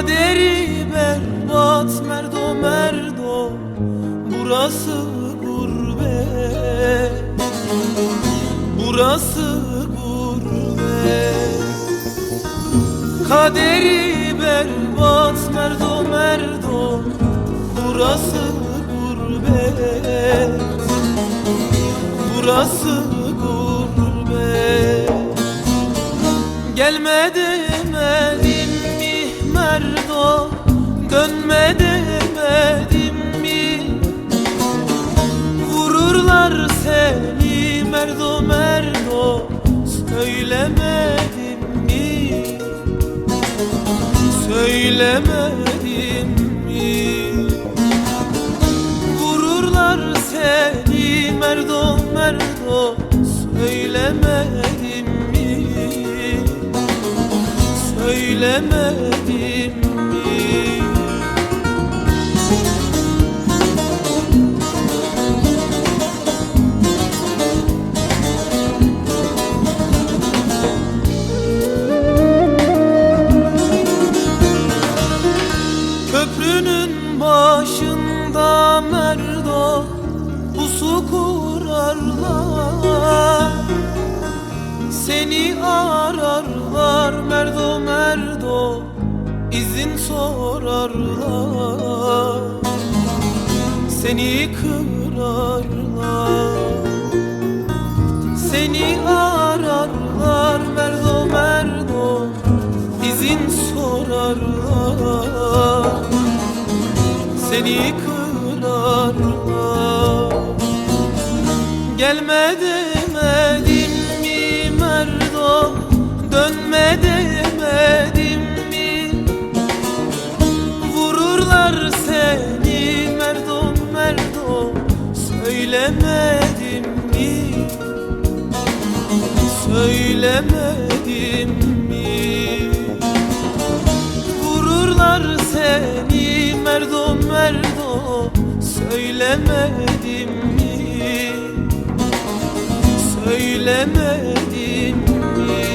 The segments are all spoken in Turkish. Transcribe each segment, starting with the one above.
Kaderi berbat merdo merdo, burası gurbet, burası gurbet. Kaderi berbat merdo merdo, burası gurbet, burası gurbet. Gelme demedim mi merdo, dönme demedim mi? Vururlar seni merdo merdo, söylemedim mi? Söylemedim mi? Vururlar seni merdo merdo, söylemedim mi? Söylemedim mi? Köprünün başında merdo, pusu kurarlar, seni ararlar merdo merdo, izin sorarlar, seni kırarlar. Seni ararlar merdo merdo, izin sorarlar, seni kırarlar. Gelme demedim mi merdo, dönme demedim mi? Vururlar seni merdo merdo, söylemedim mi? Söylemedim mi? Vururlar seni merdo merdo, söylemedim mi? Söylemedim mi?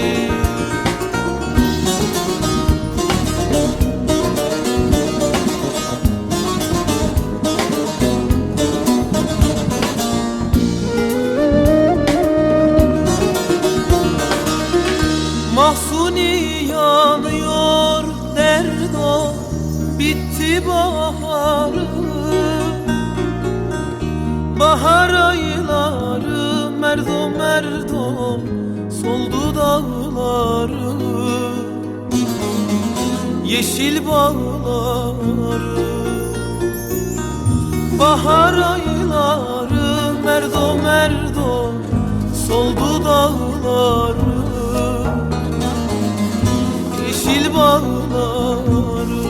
Mahzuni yanıyor derdo, bitti baharı, bahar ayları merdo merdo, soldu dağları, yeşil bağları. Bahar ayları merdo merdo, soldu dağları, yeşil bağları.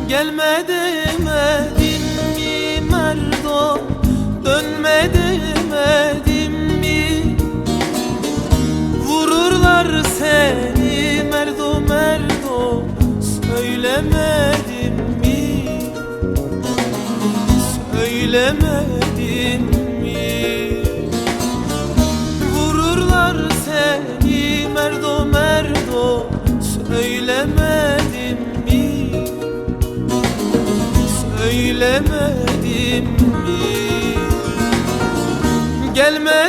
Gelme demedim mi merdo, dönme demedim mi? Vururlar seni merdo merdo, söylemedim mi? Söylemedim mi? Vururlar seni merdo merdo, söylemedim mi? Söylemedim mi? Gelme